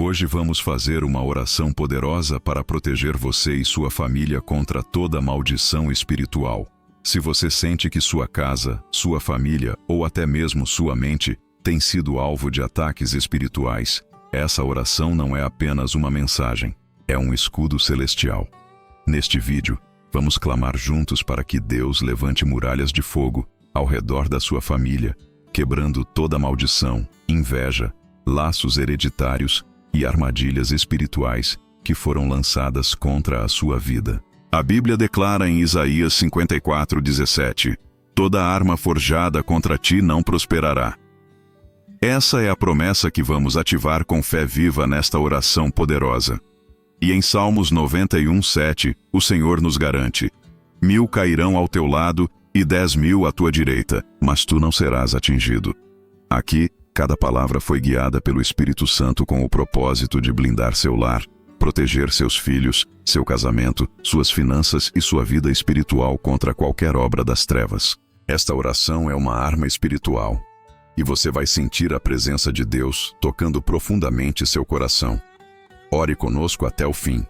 Hoje vamos fazer uma oração poderosa para proteger você e sua família contra toda maldição espiritual. Se você sente que sua casa, sua família ou até mesmo sua mente tem sido alvo de ataques espirituais, essa oração não é apenas uma mensagem, é um escudo celestial. Neste vídeo, vamos clamar juntos para que Deus levante muralhas de fogo ao redor da sua família, quebrando toda maldição, inveja, laços hereditários e armadilhas espirituais que foram lançadas contra a sua vida. A Bíblia declara em Isaías 54:17: toda arma forjada contra ti não prosperará. Essa é a promessa que vamos ativar com fé viva nesta oração poderosa. E em Salmos 91:7, o Senhor nos garante: 1000 cairão ao teu lado e 10.000 à tua direita, mas tu não serás atingido. Aqui, cada palavra foi guiada pelo Espírito Santo com o propósito de blindar seu lar, proteger seus filhos, seu casamento, suas finanças e sua vida espiritual contra qualquer obra das trevas. Esta oração é uma arma espiritual, e você vai sentir a presença de Deus tocando profundamente seu coração. Ore conosco até o fim.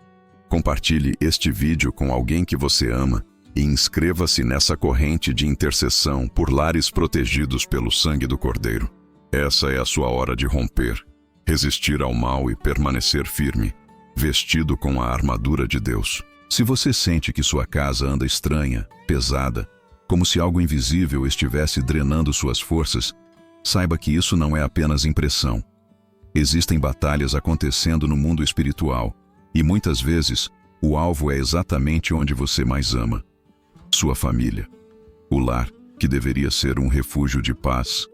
Compartilhe este vídeo com alguém que você ama e inscreva-se nessa corrente de intercessão por lares protegidos pelo sangue do Cordeiro. Essa é a sua hora de romper, resistir ao mal e permanecer firme, vestido com a armadura de Deus. Se você sente que sua casa anda estranha, pesada, como se algo invisível estivesse drenando suas forças, saiba que isso não é apenas impressão. Existem batalhas acontecendo no mundo espiritual, e muitas vezes o alvo é exatamente onde você mais ama: sua família. O lar, que deveria ser um refúgio de paz,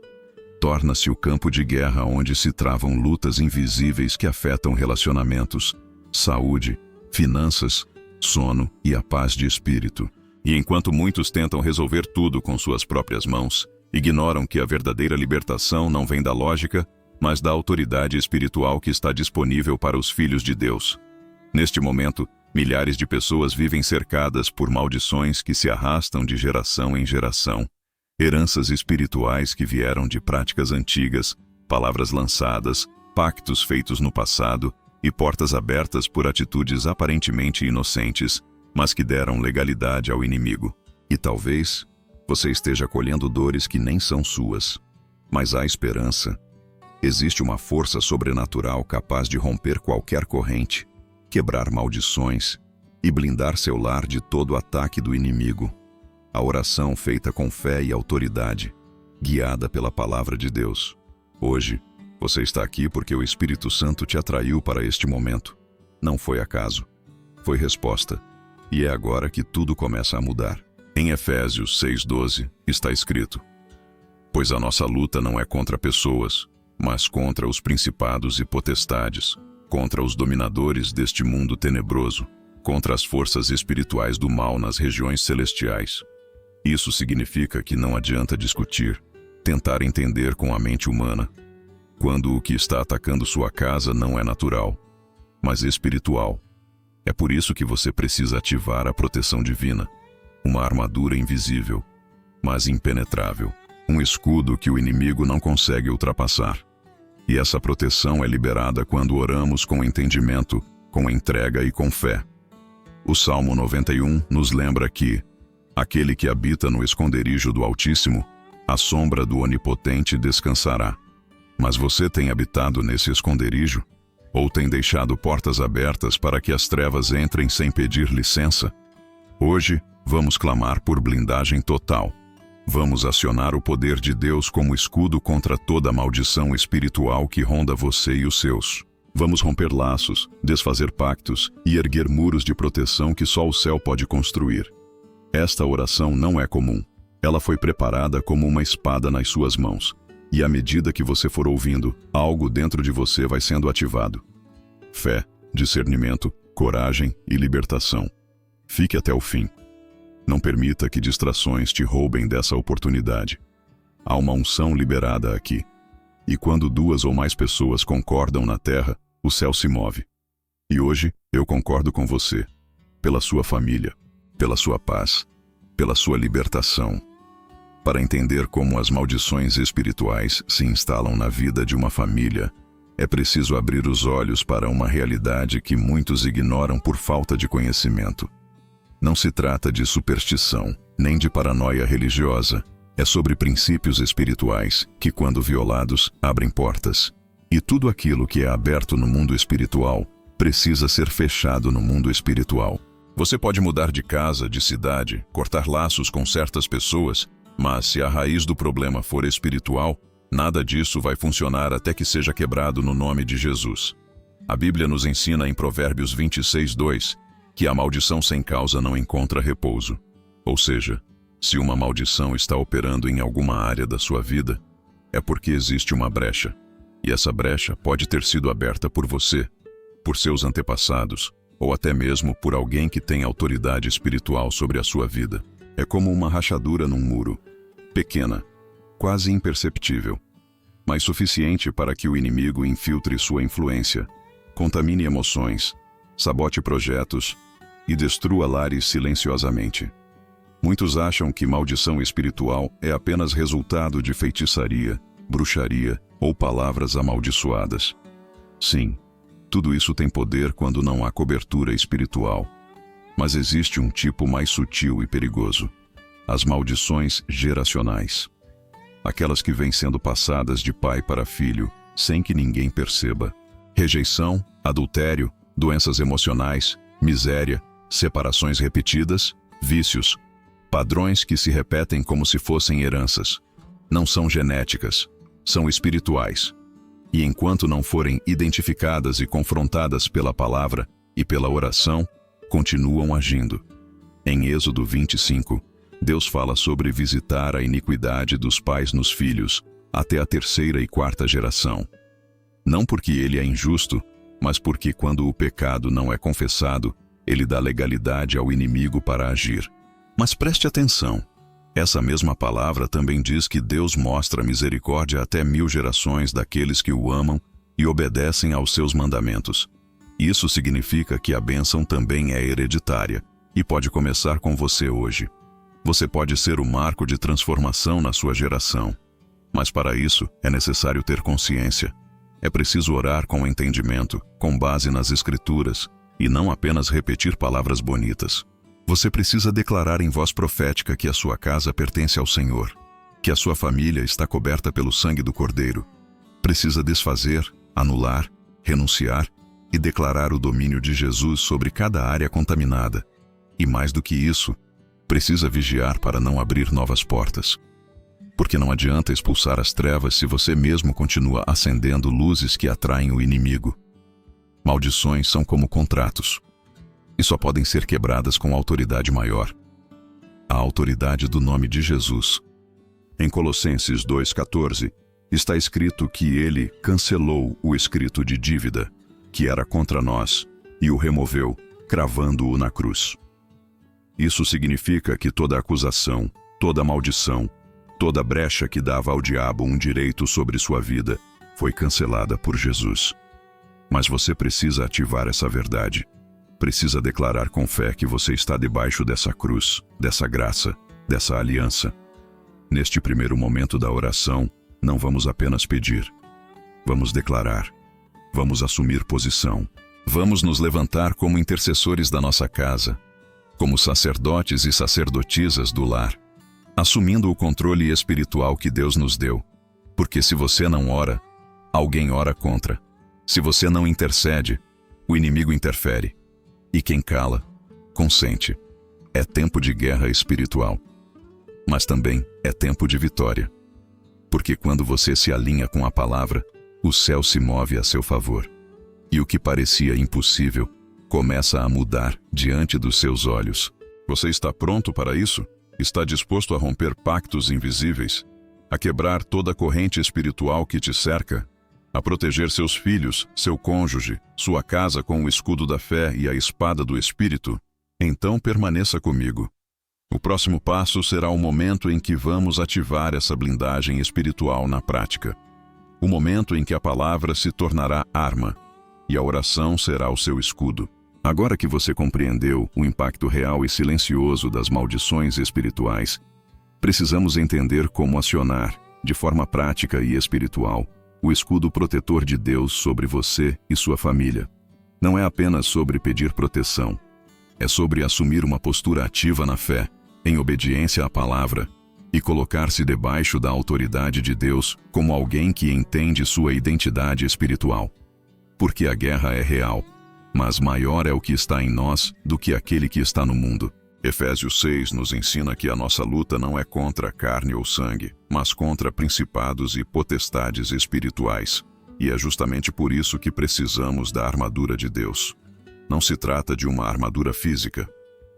torna-se o campo de guerra onde se travam lutas invisíveis que afetam relacionamentos, saúde, finanças, sono e a paz de espírito. E enquanto muitos tentam resolver tudo com suas próprias mãos, ignoram que a verdadeira libertação não vem da lógica, mas da autoridade espiritual que está disponível para os filhos de Deus. Neste momento, milhares de pessoas vivem cercadas por maldições que se arrastam de geração em geração, heranças espirituais que vieram de práticas antigas, palavras lançadas, pactos feitos no passado e portas abertas por atitudes aparentemente inocentes, mas que deram legalidade ao inimigo. E talvez você esteja colhendo dores que nem são suas, mas há esperança. Existe uma força sobrenatural capaz de romper qualquer corrente, quebrar maldições e blindar seu lar de todo ataque do inimigo. A oração feita com fé e autoridade, guiada pela palavra de Deus. Hoje, você está aqui porque o Espírito Santo te atraiu para este momento. Não foi acaso. Foi resposta. E é agora que tudo começa a mudar. Em Efésios 6:12 está escrito: pois a nossa luta não é contra pessoas, mas contra os principados e potestades, contra os dominadores deste mundo tenebroso, contra as forças espirituais do mal nas regiões celestiais. Isso significa que não adianta discutir, tentar entender com a mente humana, quando o que está atacando sua casa não é natural, mas espiritual. É por isso que você precisa ativar a proteção divina, uma armadura invisível, mas impenetrável, um escudo que o inimigo não consegue ultrapassar. E essa proteção é liberada quando oramos com entendimento, com entrega e com fé. O Salmo 91 nos lembra que aquele que habita no esconderijo do Altíssimo, à sombra do Onipotente descansará. Mas você tem habitado nesse esconderijo? Ou tem deixado portas abertas para que as trevas entrem sem pedir licença? Hoje, vamos clamar por blindagem total. Vamos acionar o poder de Deus como escudo contra toda maldição espiritual que ronda você e os seus. Vamos romper laços, desfazer pactos e erguer muros de proteção que só o céu pode construir. Esta oração não é comum. Ela foi preparada como uma espada nas suas mãos. E à medida que você for ouvindo, algo dentro de você vai sendo ativado. Fé, discernimento, coragem e libertação. Fique até o fim. Não permita que distrações te roubem dessa oportunidade. Há uma unção liberada aqui. E quando 2 ou mais pessoas concordam na terra, o céu se move. E hoje, eu concordo com você. Pela sua família, pela sua paz, pela sua libertação. Para entender como as maldições espirituais se instalam na vida de uma família, É preciso abrir os olhos para uma realidade que muitos ignoram por falta de conhecimento. Não se trata de superstição, nem de paranoia religiosa. É sobre princípios espirituais que, quando violados, abrem portas. E tudo aquilo que é aberto no mundo espiritual precisa ser fechado no mundo espiritual. Você pode mudar de casa, de cidade, cortar laços com certas pessoas, mas se a raiz do problema for espiritual, nada disso vai funcionar até que seja quebrado no nome de Jesus. A Bíblia nos ensina em Provérbios 26:2 que a maldição sem causa não encontra repouso. Ou seja, se uma maldição está operando em alguma área da sua vida, é porque existe uma brecha. E essa brecha pode ter sido aberta por você, por seus antepassados, ou até mesmo por alguém que tem autoridade espiritual sobre a sua vida. É como uma rachadura num muro, pequena, quase imperceptível, mas suficiente para que o inimigo infiltre sua influência, contamine emoções, sabote projetos e destrua lares silenciosamente. Muitos acham que maldição espiritual é apenas resultado de feitiçaria, bruxaria ou palavras amaldiçoadas. Sim, tudo isso tem poder quando não há cobertura espiritual. Mas existe um tipo mais sutil e perigoso: as maldições geracionais. Aquelas que vêm sendo passadas de pai para filho, sem que ninguém perceba. Rejeição, adultério, doenças emocionais, miséria, separações repetidas, vícios, padrões que se repetem como se fossem heranças. Não são genéticas, são espirituais. E enquanto não forem identificadas e confrontadas pela palavra e pela oração, continuam agindo. Em Êxodo 25, Deus fala sobre visitar a iniquidade dos pais nos filhos, até a 3ª e 4ª geração. Não porque ele é injusto, mas porque quando o pecado não é confessado, ele dá legalidade ao inimigo para agir. Mas preste atenção, essa mesma palavra também diz que Deus mostra misericórdia até 1000 gerações daqueles que o amam e obedecem aos seus mandamentos. Isso significa que a bênção também é hereditária e pode começar com você hoje. Você pode ser o marco de transformação na sua geração. Mas para isso é necessário ter consciência. É preciso orar com entendimento, com base nas Escrituras, e não apenas repetir palavras bonitas. Você precisa declarar em voz profética que a sua casa pertence ao Senhor, que a sua família está coberta pelo sangue do Cordeiro. Precisa desfazer, anular, renunciar e declarar o domínio de Jesus sobre cada área contaminada. E mais do que isso, precisa vigiar para não abrir novas portas. Porque não adianta expulsar as trevas se você mesmo continua acendendo luzes que atraem o inimigo. Maldições são como contratos, e só podem ser quebradas com autoridade maior, a autoridade do nome de Jesus. Em Colossenses 2,14, está escrito que ele cancelou o escrito de dívida, que era contra nós, e o removeu, cravando-o na cruz. Isso significa que toda acusação, toda maldição, toda brecha que dava ao diabo um direito sobre sua vida, foi cancelada por Jesus. Mas você precisa ativar essa verdade. Precisa declarar com fé que você está debaixo dessa cruz, dessa graça, dessa aliança. Neste primeiro momento da oração, não vamos apenas pedir. Vamos declarar. Vamos assumir posição. Vamos nos levantar como intercessores da nossa casa, como sacerdotes e sacerdotisas do lar, assumindo o controle espiritual que Deus nos deu. Porque se você não ora, alguém ora contra. Se você não intercede, o inimigo interfere. E quem cala, consente. É tempo de guerra espiritual. Mas também é tempo de vitória. Porque quando você se alinha com a palavra, o céu se move a seu favor. E o que parecia impossível, começa a mudar diante dos seus olhos. Você está pronto para isso? Está disposto a romper pactos invisíveis? A quebrar toda a corrente espiritual que te cerca? A proteger seus filhos, seu cônjuge, sua casa com o escudo da fé e a espada do Espírito? Então permaneça comigo. O próximo passo será o momento em que vamos ativar essa blindagem espiritual na prática. O momento em que a palavra se tornará arma e a oração será o seu escudo. Agora que você compreendeu o impacto real e silencioso das maldições espirituais, precisamos entender como acionar, de forma prática e espiritual, O escudo protetor de Deus sobre você e sua família. Não é apenas sobre pedir proteção. É sobre assumir uma postura ativa na fé, em obediência à palavra, e colocar-se debaixo da autoridade de Deus como alguém que entende sua identidade espiritual. Porque a guerra é real, mas maior é o que está em nós do que aquele que está no mundo. Efésios 6 nos ensina que a nossa luta não é contra carne ou sangue, mas contra principados e potestades espirituais. E é justamente por isso que precisamos da armadura de Deus. Não se trata de uma armadura física.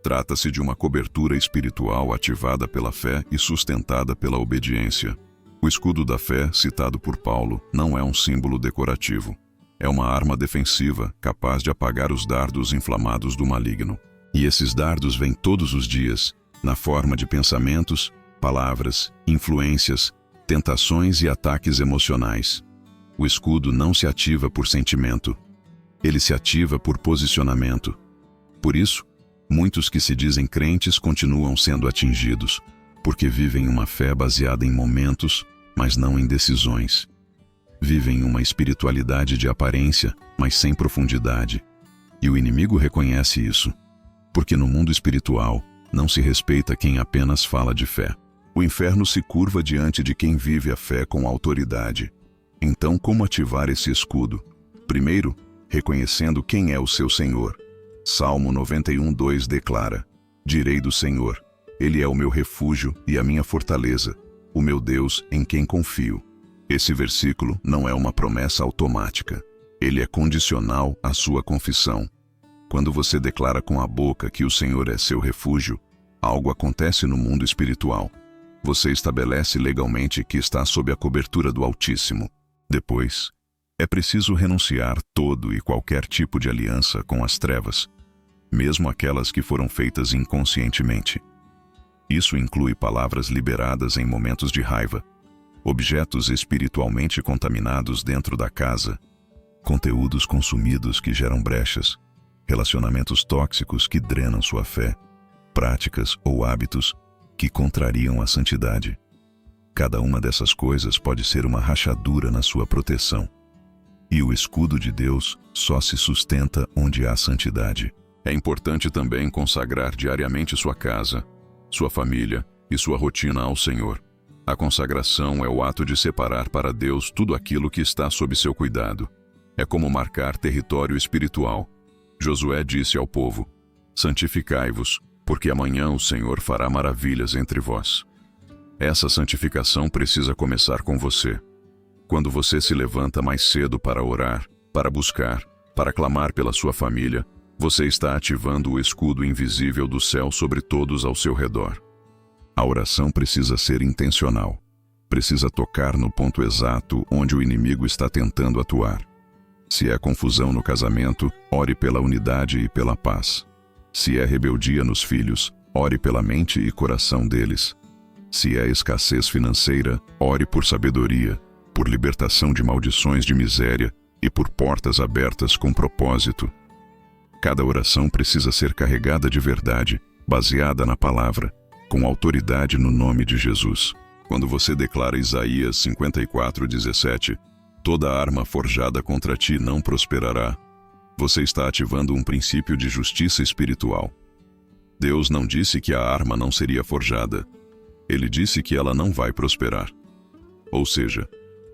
Trata-se de uma cobertura espiritual ativada pela fé e sustentada pela obediência. O escudo da fé, citado por Paulo, não é um símbolo decorativo. É uma arma defensiva capaz de apagar os dardos inflamados do maligno. E esses dardos vêm todos os dias, na forma de pensamentos, palavras, influências, tentações e ataques emocionais. O escudo não se ativa por sentimento. Ele se ativa por posicionamento. Por isso, muitos que se dizem crentes continuam sendo atingidos, porque vivem uma fé baseada em momentos, mas não em decisões. Vivem uma espiritualidade de aparência, mas sem profundidade. E o inimigo reconhece isso. Porque no mundo espiritual, não se respeita quem apenas fala de fé. O inferno se curva diante de quem vive a fé com autoridade. Então, como ativar esse escudo? Primeiro, reconhecendo quem é o seu Senhor. Salmo 91:2 declara: Direi do Senhor, Ele é o meu refúgio e a minha fortaleza, o meu Deus em quem confio. Esse versículo não é uma promessa automática. Ele é condicional à sua confissão. Quando você declara com a boca que o Senhor é seu refúgio, algo acontece no mundo espiritual. Você estabelece legalmente que está sob a cobertura do Altíssimo. Depois, é preciso renunciar todo e qualquer tipo de aliança com as trevas, mesmo aquelas que foram feitas inconscientemente. Isso inclui palavras liberadas em momentos de raiva, objetos espiritualmente contaminados dentro da casa, conteúdos consumidos que geram brechas, relacionamentos tóxicos que drenam sua fé, práticas ou hábitos que contrariam a santidade. Cada uma dessas coisas pode ser uma rachadura na sua proteção. E o escudo de Deus só se sustenta onde há santidade. É importante também consagrar diariamente sua casa, sua família e sua rotina ao Senhor. A consagração é o ato de separar para Deus tudo aquilo que está sob seu cuidado. É como marcar território espiritual. Josué disse ao povo: Santificai-vos, porque amanhã o Senhor fará maravilhas entre vós. Essa santificação precisa começar com você. Quando você se levanta mais cedo para orar, para buscar, para clamar pela sua família, você está ativando o escudo invisível do céu sobre todos ao seu redor. A oração precisa ser intencional. Precisa tocar no ponto exato onde o inimigo está tentando atuar. Se é confusão no casamento, ore pela unidade e pela paz. Se é rebeldia nos filhos, ore pela mente e coração deles. Se é escassez financeira, ore por sabedoria, por libertação de maldições de miséria e por portas abertas com propósito. Cada oração precisa ser carregada de verdade, baseada na palavra, com autoridade no nome de Jesus. Quando você declara Isaías 54:17, toda arma forjada contra ti não prosperará, você está ativando um princípio de justiça espiritual. Deus não disse que a arma não seria forjada. Ele disse que ela não vai prosperar. Ou seja,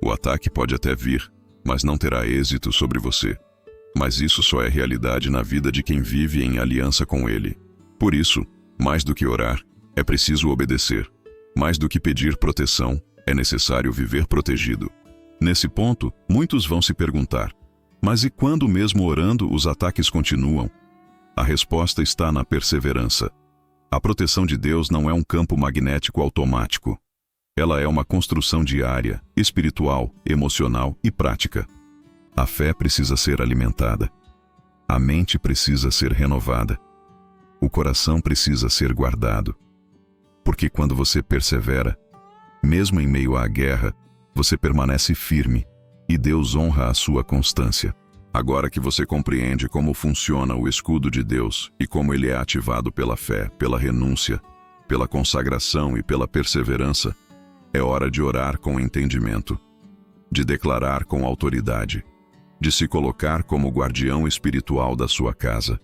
o ataque pode até vir, mas não terá êxito sobre você. Mas isso só é realidade na vida de quem vive em aliança com Ele. Por isso, mais do que orar, é preciso obedecer. Mais do que pedir proteção, é necessário viver protegido. Nesse ponto, muitos vão se perguntar: mas e quando mesmo orando os ataques continuam? A resposta está na perseverança. A proteção de Deus não é um campo magnético automático. Ela é uma construção diária, espiritual, emocional e prática. A fé precisa ser alimentada. A mente precisa ser renovada. O coração precisa ser guardado. Porque quando você persevera, mesmo em meio à guerra, você permanece firme e Deus honra a sua constância. Agora que você compreende como funciona o escudo de Deus e como ele é ativado pela fé, pela renúncia, pela consagração e pela perseverança, é hora de orar com entendimento. de declarar com autoridade, de se colocar como guardião espiritual da sua casa,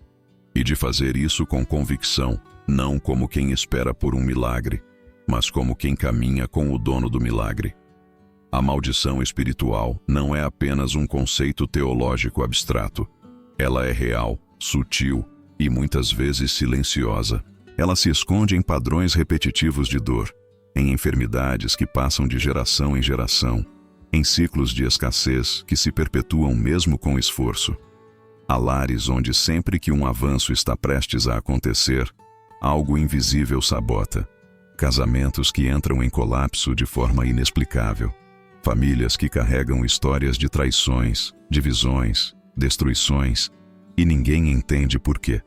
e de fazer isso com convicção, não como quem espera por um milagre, mas como quem caminha com o dono do milagre. A maldição espiritual não é apenas um conceito teológico abstrato. Ela é real, sutil e muitas vezes silenciosa. Ela se esconde em padrões repetitivos de dor, em enfermidades que passam de geração em geração, em ciclos de escassez que se perpetuam mesmo com esforço. Há lares onde sempre que um avanço está prestes a acontecer, algo invisível sabota. Casamentos que entram em colapso de forma inexplicável. Famílias que carregam histórias de traições, divisões, destruições, e ninguém entende por quê.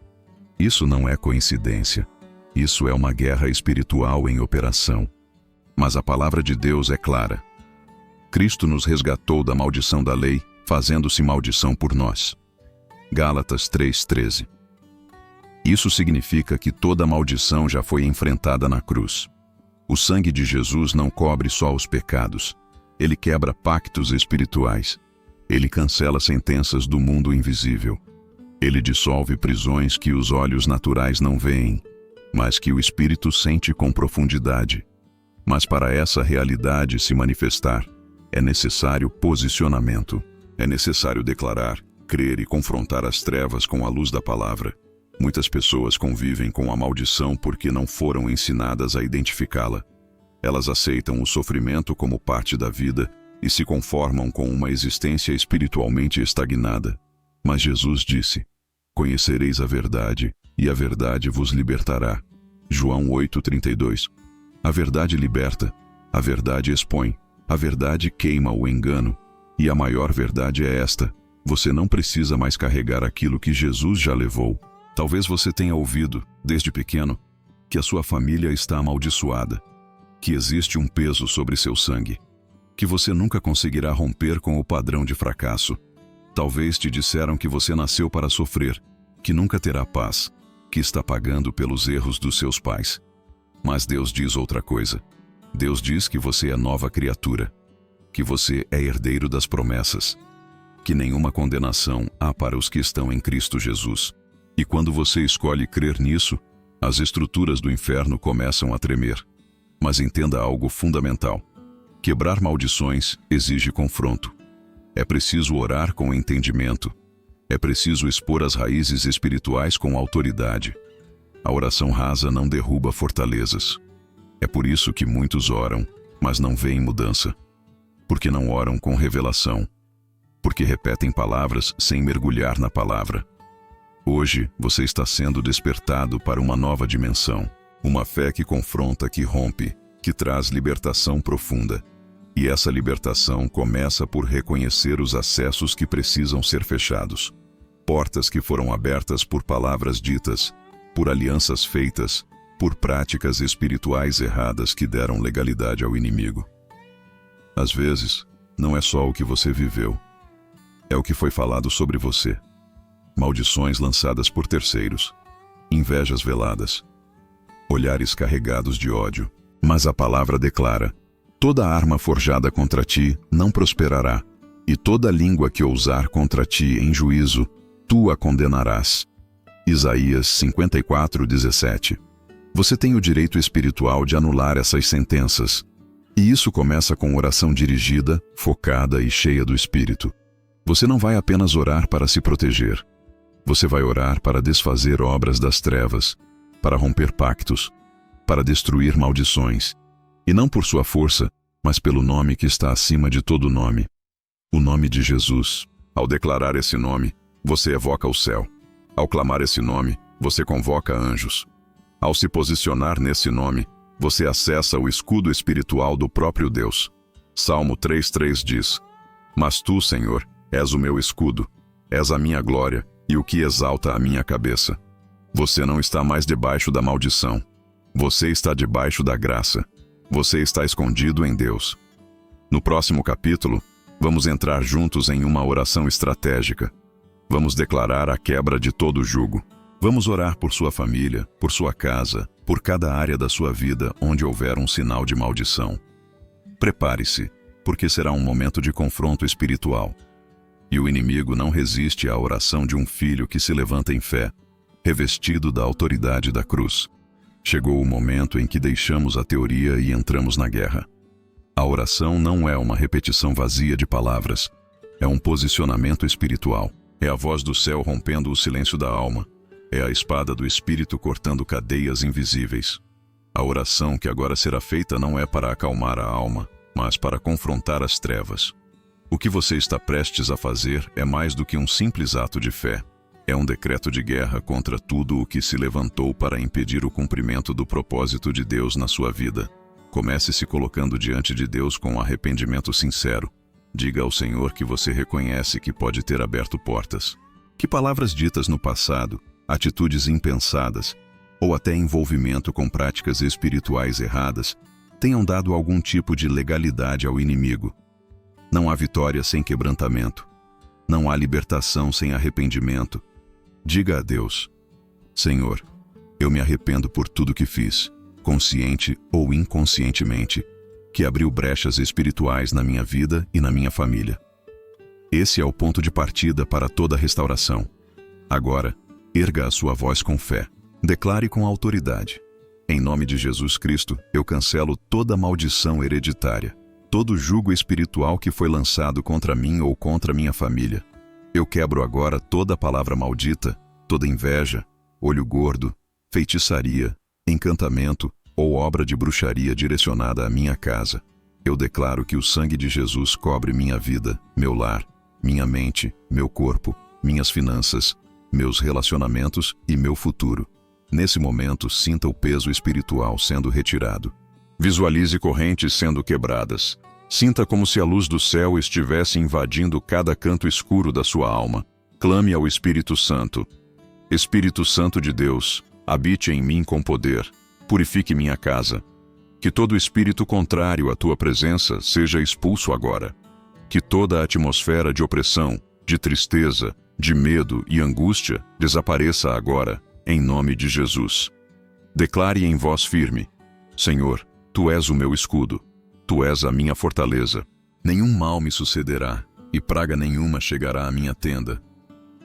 Isso não é coincidência. Isso é uma guerra espiritual em operação. Mas a palavra de Deus é clara. Cristo nos resgatou da maldição da lei, fazendo-se maldição por nós. Gálatas 3:13. Isso significa que toda maldição já foi enfrentada na cruz. O sangue de Jesus não cobre só os pecados. Ele quebra pactos espirituais. Ele cancela sentenças do mundo invisível. Ele dissolve prisões que os olhos naturais não veem, mas que o espírito sente com profundidade. Mas para essa realidade se manifestar, é necessário posicionamento. É necessário declarar, crer e confrontar as trevas com a luz da palavra. Muitas pessoas convivem com a maldição porque não foram ensinadas a identificá-la. Elas aceitam o sofrimento como parte da vida e se conformam com uma existência espiritualmente estagnada. Mas Jesus disse: "Conhecereis a verdade, e a verdade vos libertará." João 8:32. A verdade liberta, a verdade expõe, a verdade queima o engano. E a maior verdade é esta: você não precisa mais carregar aquilo que Jesus já levou. Talvez você tenha ouvido, desde pequeno, que a sua família está amaldiçoada, que existe um peso sobre seu sangue, que você nunca conseguirá romper com o padrão de fracasso. Talvez te disseram que você nasceu para sofrer, que nunca terá paz, que está pagando pelos erros dos seus pais. Mas Deus diz outra coisa. Deus diz que você é nova criatura, que você é herdeiro das promessas, que nenhuma condenação há para os que estão em Cristo Jesus. E quando você escolhe crer nisso, as estruturas do inferno começam a tremer. Mas entenda algo fundamental. Quebrar maldições exige confronto. É preciso orar com entendimento. É preciso expor as raízes espirituais com autoridade. A oração rasa não derruba fortalezas. É por isso que muitos oram, mas não veem mudança. Porque não oram com revelação. Porque repetem palavras sem mergulhar na palavra. Hoje, você está sendo despertado para uma nova dimensão. Uma fé que confronta, que rompe, que traz libertação profunda. E essa libertação começa por reconhecer os acessos que precisam ser fechados. Portas que foram abertas por palavras ditas, por alianças feitas, por práticas espirituais erradas que deram legalidade ao inimigo. Às vezes, não é só o que você viveu. É o que foi falado sobre você. Maldições lançadas por terceiros. Invejas veladas. Olhares carregados de ódio. Mas a palavra declara: toda arma forjada contra ti não prosperará, e toda língua que ousar contra ti em juízo, tu a condenarás. Isaías 54:17. Você tem o direito espiritual de anular essas sentenças. E isso começa com oração dirigida, focada e cheia do Espírito. Você não vai apenas orar para se proteger. Você vai orar para desfazer obras das trevas, para romper pactos, para destruir maldições. E não por sua força, mas pelo nome que está acima de todo nome. O nome de Jesus. Ao declarar esse nome, você evoca o céu. Ao clamar esse nome, você convoca anjos. Ao se posicionar nesse nome, você acessa o escudo espiritual do próprio Deus. Salmo 3:3 diz: "Mas tu, Senhor, és o meu escudo, és a minha glória e o que exalta a minha cabeça." Você não está mais debaixo da maldição. Você está debaixo da graça. Você está escondido em Deus. No próximo capítulo, vamos entrar juntos em uma oração estratégica. Vamos declarar a quebra de todo jugo. Vamos orar por sua família, por sua casa, por cada área da sua vida onde houver um sinal de maldição. Prepare-se, porque será um momento de confronto espiritual. E o inimigo não resiste à oração de um filho que se levanta em fé, revestido da autoridade da cruz. Chegou o momento em que deixamos a teoria e entramos na guerra. A oração não é uma repetição vazia de palavras, é um posicionamento espiritual. É a voz do céu rompendo o silêncio da alma. É a espada do Espírito cortando cadeias invisíveis. A oração que agora será feita não é para acalmar a alma, mas para confrontar as trevas. O que você está prestes a fazer é mais do que um simples ato de fé. É um decreto de guerra contra tudo o que se levantou para impedir o cumprimento do propósito de Deus na sua vida. Comece se colocando diante de Deus com arrependimento sincero. Diga ao Senhor que você reconhece que pode ter aberto portas. Que palavras ditas no passado, atitudes impensadas, ou até envolvimento com práticas espirituais erradas, tenham dado algum tipo de legalidade ao inimigo. Não há vitória sem quebrantamento. Não há libertação sem arrependimento. Diga a Deus: Senhor, eu me arrependo por tudo que fiz, consciente ou inconscientemente, que abriu brechas espirituais na minha vida e na minha família. Esse é o ponto de partida para toda restauração. Agora, erga a sua voz com fé. Declare com autoridade: em nome de Jesus Cristo, eu cancelo toda maldição hereditária, todo jugo espiritual que foi lançado contra mim ou contra minha família. Eu quebro agora toda palavra maldita, toda inveja, olho gordo, feitiçaria, encantamento ou obra de bruxaria direcionada à minha casa. Eu declaro que o sangue de Jesus cobre minha vida, meu lar, minha mente, meu corpo, minhas finanças, meus relacionamentos e meu futuro. Nesse momento, sinta o peso espiritual sendo retirado. Visualize correntes sendo quebradas. Sinta como se a luz do céu estivesse invadindo cada canto escuro da sua alma. Clame ao Espírito Santo. Espírito Santo de Deus, habite em mim com poder. Purifique minha casa. Que todo espírito contrário à tua presença seja expulso agora. Que toda a atmosfera de opressão, de tristeza, de medo e angústia desapareça agora, em nome de Jesus. Declare em voz firme: Senhor, Tu és o meu escudo. Tu és a minha fortaleza. Nenhum mal me sucederá, e praga nenhuma chegará à minha tenda.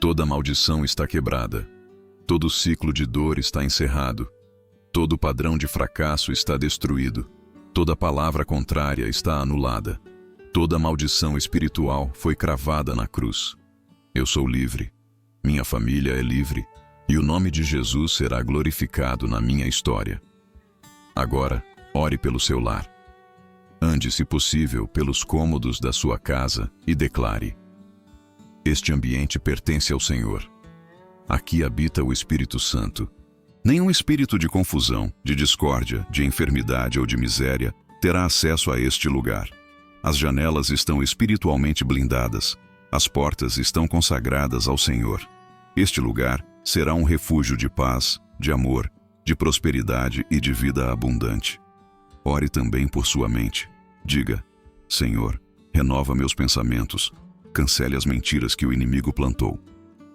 Toda maldição está quebrada. Todo ciclo de dor está encerrado. Todo padrão de fracasso está destruído. Toda palavra contrária está anulada. Toda maldição espiritual foi cravada na cruz. Eu sou livre. Minha família é livre. E o nome de Jesus será glorificado na minha história. Agora, ore pelo seu lar. Ande, se possível, pelos cômodos da sua casa e declare: este ambiente pertence ao Senhor. Aqui habita o Espírito Santo. Nenhum espírito de confusão, de discórdia, de enfermidade ou de miséria terá acesso a este lugar. As janelas estão espiritualmente blindadas. As portas estão consagradas ao Senhor. Este lugar será um refúgio de paz, de amor, de prosperidade e de vida abundante. Ore também por sua mente. Diga: Senhor, renova meus pensamentos. Cancele as mentiras que o inimigo plantou.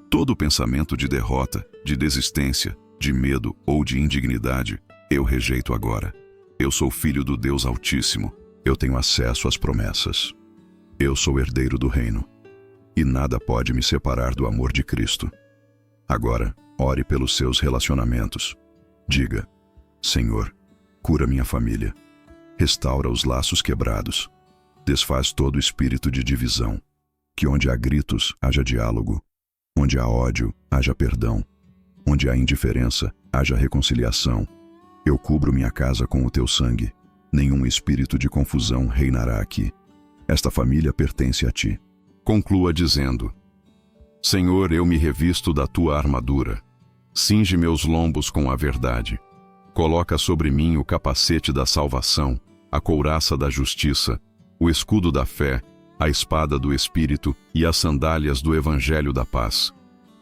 Todo pensamento de derrota, de desistência, de medo ou de indignidade, eu rejeito agora. Eu sou filho do Deus Altíssimo. Eu tenho acesso às promessas. Eu sou herdeiro do reino. E nada pode me separar do amor de Cristo. Agora, ore pelos seus relacionamentos. Diga: Senhor, cura minha família. Restaura os laços quebrados. Desfaz todo espírito de divisão. Que onde há gritos, haja diálogo. Onde há ódio, haja perdão. Onde há indiferença, haja reconciliação. Eu cubro minha casa com o teu sangue. Nenhum espírito de confusão reinará aqui. Esta família pertence a ti. Conclua dizendo: Senhor, eu me revisto da tua armadura. Cinge meus lombos com a verdade. Coloca sobre mim o capacete da salvação, a couraça da justiça, o escudo da fé, a espada do Espírito e as sandálias do Evangelho da paz.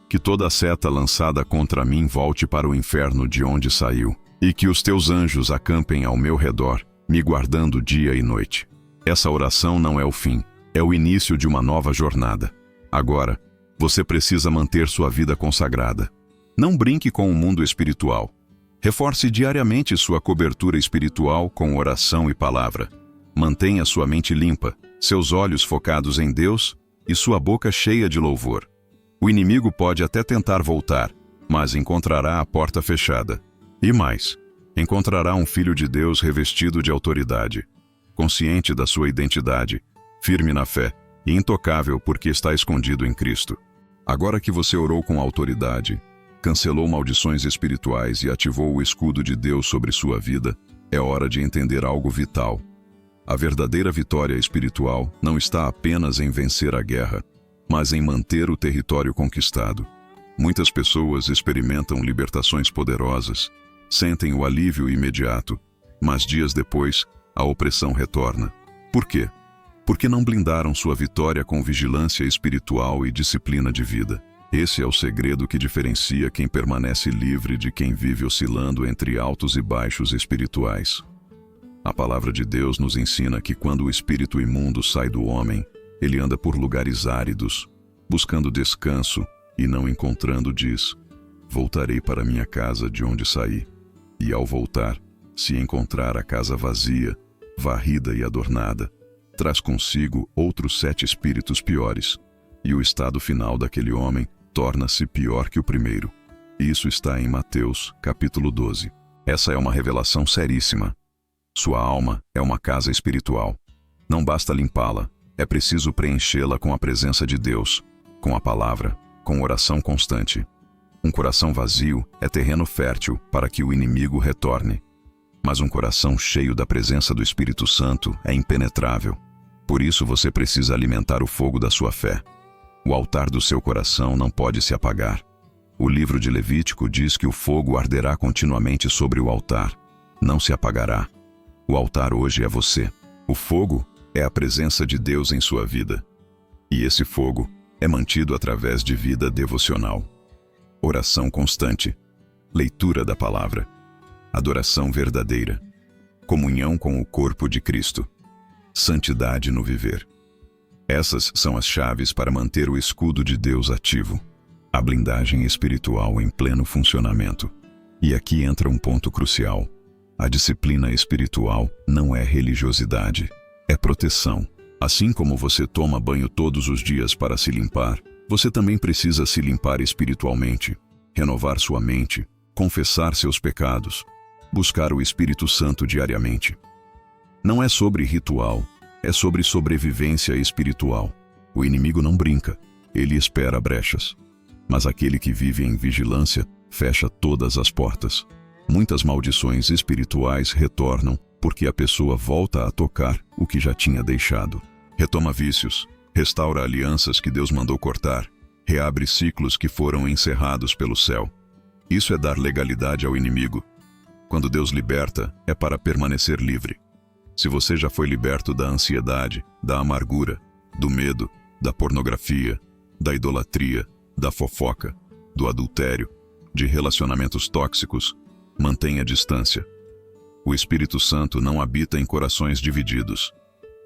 Que toda seta lançada contra mim volte para o inferno de onde saiu, e que os teus anjos acampem ao meu redor, me guardando dia e noite. Essa oração não é o fim, é o início de uma nova jornada. Agora, você precisa manter sua vida consagrada. Não brinque com o mundo espiritual. Reforce diariamente sua cobertura espiritual com oração e palavra. Mantenha sua mente limpa, seus olhos focados em Deus e sua boca cheia de louvor. O inimigo pode até tentar voltar, mas encontrará a porta fechada. E mais, encontrará um filho de Deus revestido de autoridade, consciente da sua identidade, firme na fé e intocável porque está escondido em Cristo. Agora que você orou com autoridade, cancelou maldições espirituais e ativou o escudo de Deus sobre sua vida, é hora de entender algo vital. A verdadeira vitória espiritual não está apenas em vencer a guerra, mas em manter o território conquistado. Muitas pessoas experimentam libertações poderosas, sentem o alívio imediato, mas dias depois, a opressão retorna. Por quê? Porque não blindaram sua vitória com vigilância espiritual e disciplina de vida. Esse é o segredo que diferencia quem permanece livre de quem vive oscilando entre altos e baixos espirituais. A palavra de Deus nos ensina que quando o espírito imundo sai do homem, ele anda por lugares áridos, buscando descanso e não encontrando diz: voltarei para minha casa de onde saí. E ao voltar, se encontrar a casa vazia, varrida e adornada, traz consigo outros 7 espíritos piores, e o estado final daquele homem torna-se pior que o primeiro. Isso está em Mateus, capítulo 12. Essa é uma revelação seríssima. Sua alma é uma casa espiritual. Não basta limpá-la, é preciso preenchê-la com a presença de Deus, com a palavra, com oração constante. Um coração vazio é terreno fértil para que o inimigo retorne. Mas um coração cheio da presença do Espírito Santo é impenetrável. Por isso você precisa alimentar o fogo da sua fé. O altar do seu coração não pode se apagar. O livro de Levítico diz que o fogo arderá continuamente sobre o altar. Não se apagará. O altar hoje é você. O fogo é a presença de Deus em sua vida. E esse fogo é mantido através de vida devocional. Oração constante. Leitura da palavra. Adoração verdadeira. Comunhão com o corpo de Cristo. Santidade no viver. Essas são as chaves para manter o escudo de Deus ativo. A blindagem espiritual em pleno funcionamento. E aqui entra um ponto crucial. A disciplina espiritual não é religiosidade, é proteção. Assim como você toma banho todos os dias para se limpar, você também precisa se limpar espiritualmente, renovar sua mente, confessar seus pecados, buscar o Espírito Santo diariamente. Não é sobre ritual, é sobre sobrevivência espiritual. O inimigo não brinca, ele espera brechas. Mas aquele que vive em vigilância fecha todas as portas. Muitas maldições espirituais retornam porque a pessoa volta a tocar o que já tinha deixado. Retoma vícios, restaura alianças que Deus mandou cortar, reabre ciclos que foram encerrados pelo céu. Isso é dar legalidade ao inimigo. Quando Deus liberta, é para permanecer livre. Se você já foi liberto da ansiedade, da amargura, do medo, da pornografia, da idolatria, da fofoca, do adultério, de relacionamentos tóxicos, mantenha distância. O Espírito Santo não habita em corações divididos.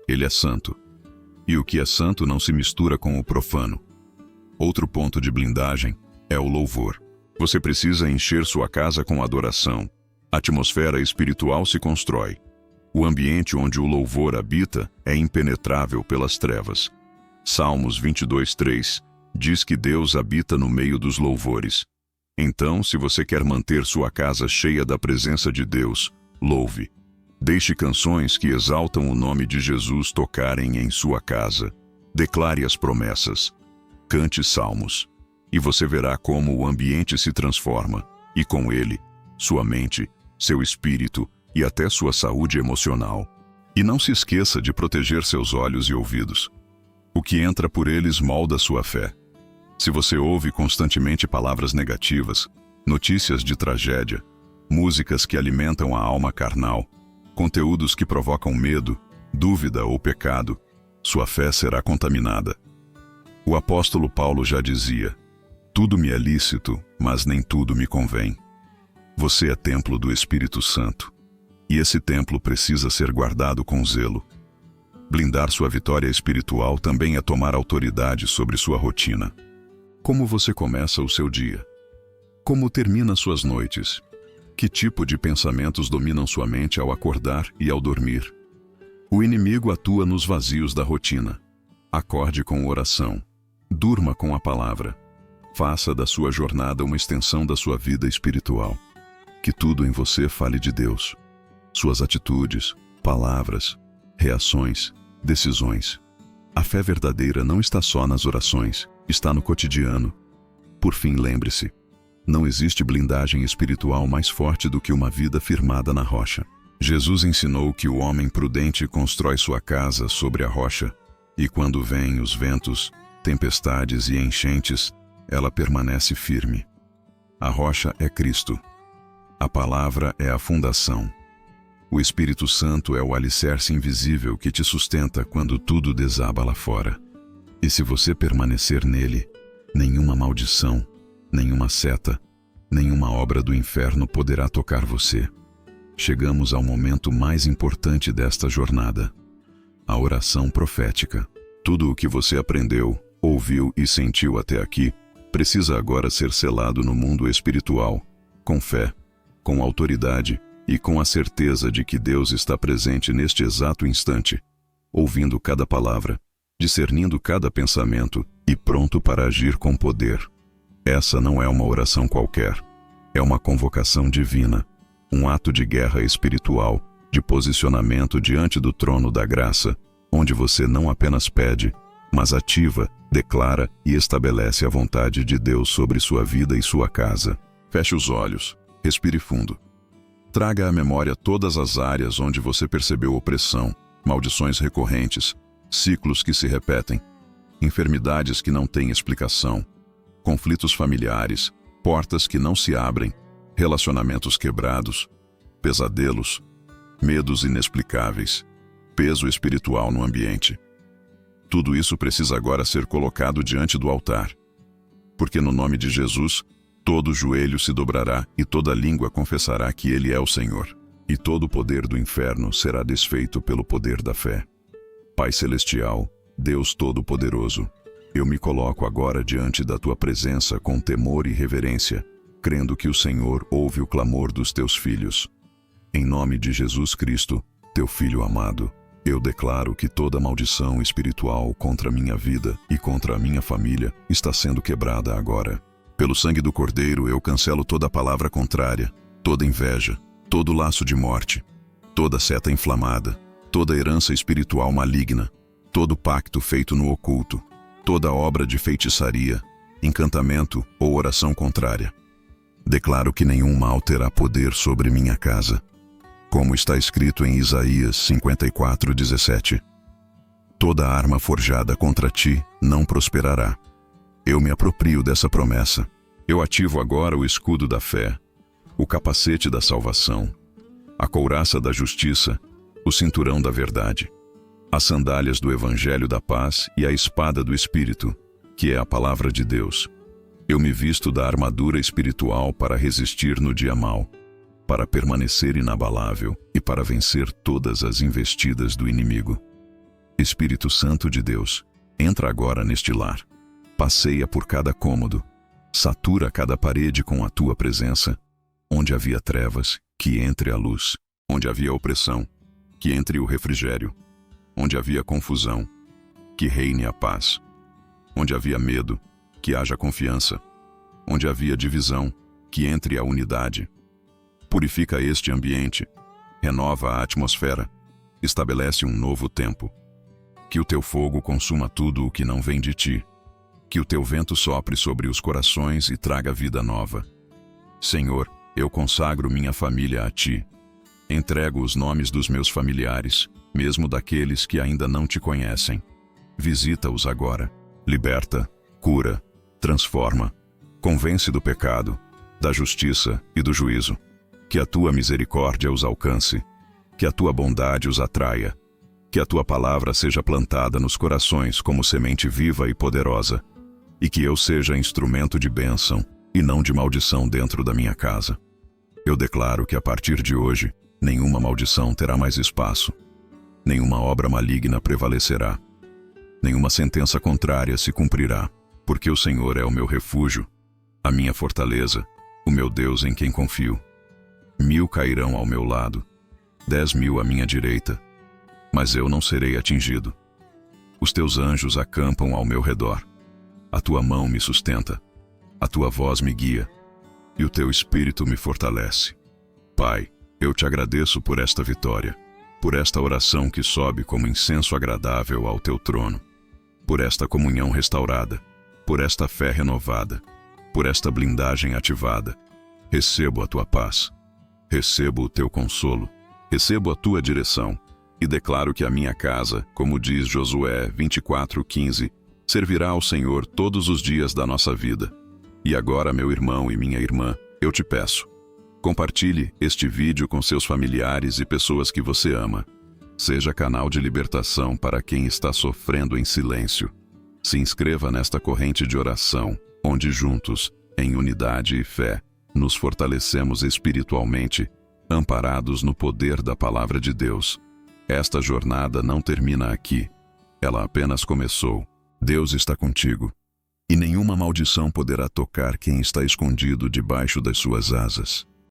Ele é santo. E o que é santo não se mistura com o profano. Outro ponto de blindagem é o louvor. Você precisa encher sua casa com adoração. A atmosfera espiritual se constrói. O ambiente onde o louvor habita é impenetrável pelas trevas. Salmos 22:3 diz que Deus habita no meio dos louvores. Então, se você quer manter sua casa cheia da presença de Deus, louve. Deixe canções que exaltam o nome de Jesus tocarem em sua casa. Declare as promessas. Cante salmos. E você verá como o ambiente se transforma, e com ele, sua mente, seu espírito e até sua saúde emocional. E não se esqueça de proteger seus olhos e ouvidos. O que entra por eles molda sua fé. Se você ouve constantemente palavras negativas, notícias de tragédia, músicas que alimentam a alma carnal, conteúdos que provocam medo, dúvida ou pecado, sua fé será contaminada. O apóstolo Paulo já dizia: tudo me é lícito, mas nem tudo me convém. Você é templo do Espírito Santo, e esse templo precisa ser guardado com zelo. Blindar sua vitória espiritual também é tomar autoridade sobre sua rotina. Como você começa o seu dia? Como termina suas noites? Que tipo de pensamentos dominam sua mente ao acordar e ao dormir? O inimigo atua nos vazios da rotina. Acorde com oração. Durma com a palavra. Faça da sua jornada uma extensão da sua vida espiritual. Que tudo em você fale de Deus. Suas atitudes, palavras, reações, decisões. A fé verdadeira não está só nas orações, está no cotidiano. Por fim, lembre-se, não existe blindagem espiritual mais forte do que uma vida firmada na rocha. Jesus ensinou que o homem prudente constrói sua casa sobre a rocha, e quando vêm os ventos, tempestades e enchentes, ela permanece firme. A rocha é Cristo. A palavra é a fundação. O Espírito Santo é o alicerce invisível que te sustenta quando tudo desaba lá fora. E se você permanecer nele, nenhuma maldição, nenhuma seta, nenhuma obra do inferno poderá tocar você. Chegamos ao momento mais importante desta jornada. A oração profética. Tudo o que você aprendeu, ouviu e sentiu até aqui, precisa agora ser selado no mundo espiritual, com fé, com autoridade e com a certeza de que Deus está presente neste exato instante, ouvindo cada palavra, discernindo cada pensamento e pronto para agir com poder. Essa não é uma oração qualquer. É uma convocação divina, um ato de guerra espiritual, de posicionamento diante do trono da graça, onde você não apenas pede, mas ativa, declara e estabelece a vontade de Deus sobre sua vida e sua casa. Feche os olhos, respire fundo. Traga à memória todas as áreas onde você percebeu opressão, maldições recorrentes, ciclos que se repetem, enfermidades que não têm explicação, conflitos familiares, portas que não se abrem, relacionamentos quebrados, pesadelos, medos inexplicáveis, peso espiritual no ambiente. Tudo isso precisa agora ser colocado diante do altar. Porque no nome de Jesus, todo joelho se dobrará e toda língua confessará que Ele é o Senhor. E todo o poder do inferno será desfeito pelo poder da fé. Pai Celestial, Deus Todo-Poderoso, eu me coloco agora diante da Tua presença com temor e reverência, crendo que o Senhor ouve o clamor dos Teus filhos. Em nome de Jesus Cristo, Teu Filho amado, eu declaro que toda maldição espiritual contra minha vida e contra a minha família está sendo quebrada agora. Pelo sangue do Cordeiro eu cancelo toda palavra contrária, toda inveja, todo laço de morte, toda seta inflamada, toda herança espiritual maligna, todo pacto feito no oculto, toda obra de feitiçaria, encantamento ou oração contrária. Declaro que nenhum mal terá poder sobre minha casa. Como está escrito em Isaías 54:17. Toda arma forjada contra ti não prosperará. Eu me aproprio dessa promessa. Eu ativo agora o escudo da fé, o capacete da salvação, a couraça da justiça, o cinturão da verdade, as sandálias do evangelho da paz e a espada do Espírito, que é a palavra de Deus. Eu me visto da armadura espiritual para resistir no dia mau, para permanecer inabalável e para vencer todas as investidas do inimigo. Espírito Santo de Deus, entra agora neste lar. Passeia por cada cômodo, satura cada parede com a Tua presença. Onde havia trevas, que entre a luz. Onde havia opressão, que entre o refrigério. Onde havia confusão, que reine a paz. Onde havia medo, que haja confiança. Onde havia divisão, que entre a unidade. Purifica este ambiente, renova a atmosfera, estabelece um novo tempo. Que o Teu fogo consuma tudo o que não vem de Ti. Que o Teu vento sopre sobre os corações e traga vida nova. Senhor, eu consagro minha família a Ti. Entrego os nomes dos meus familiares, mesmo daqueles que ainda não Te conhecem. Visita-os agora. Liberta, cura, transforma, convence do pecado, da justiça e do juízo. Que a Tua misericórdia os alcance, que a Tua bondade os atraia, que a Tua palavra seja plantada nos corações como semente viva e poderosa, e que eu seja instrumento de bênção e não de maldição dentro da minha casa. Eu declaro que a partir de hoje, nenhuma maldição terá mais espaço, nenhuma obra maligna prevalecerá, nenhuma sentença contrária se cumprirá, porque o Senhor é o meu refúgio, a minha fortaleza, o meu Deus em quem confio. 1000 cairão ao meu lado, 10.000 à minha direita, mas eu não serei atingido. Os teus anjos acampam ao meu redor. A tua mão me sustenta, a tua voz me guia, e o teu espírito me fortalece. Pai, eu te agradeço por esta vitória, por esta oração que sobe como incenso agradável ao teu trono, por esta comunhão restaurada, por esta fé renovada, por esta blindagem ativada. Recebo a tua paz, recebo o teu consolo, recebo a tua direção, e declaro que a minha casa, como diz Josué 24:15, servirá ao Senhor todos os dias da nossa vida. E agora, meu irmão e minha irmã, eu te peço, compartilhe este vídeo com seus familiares e pessoas que você ama. Seja canal de libertação para quem está sofrendo em silêncio. Se inscreva nesta corrente de oração, onde juntos, em unidade e fé, nos fortalecemos espiritualmente, amparados no poder da Palavra de Deus. Esta jornada não termina aqui. Ela apenas começou. Deus está contigo, e nenhuma maldição poderá tocar quem está escondido debaixo das suas asas.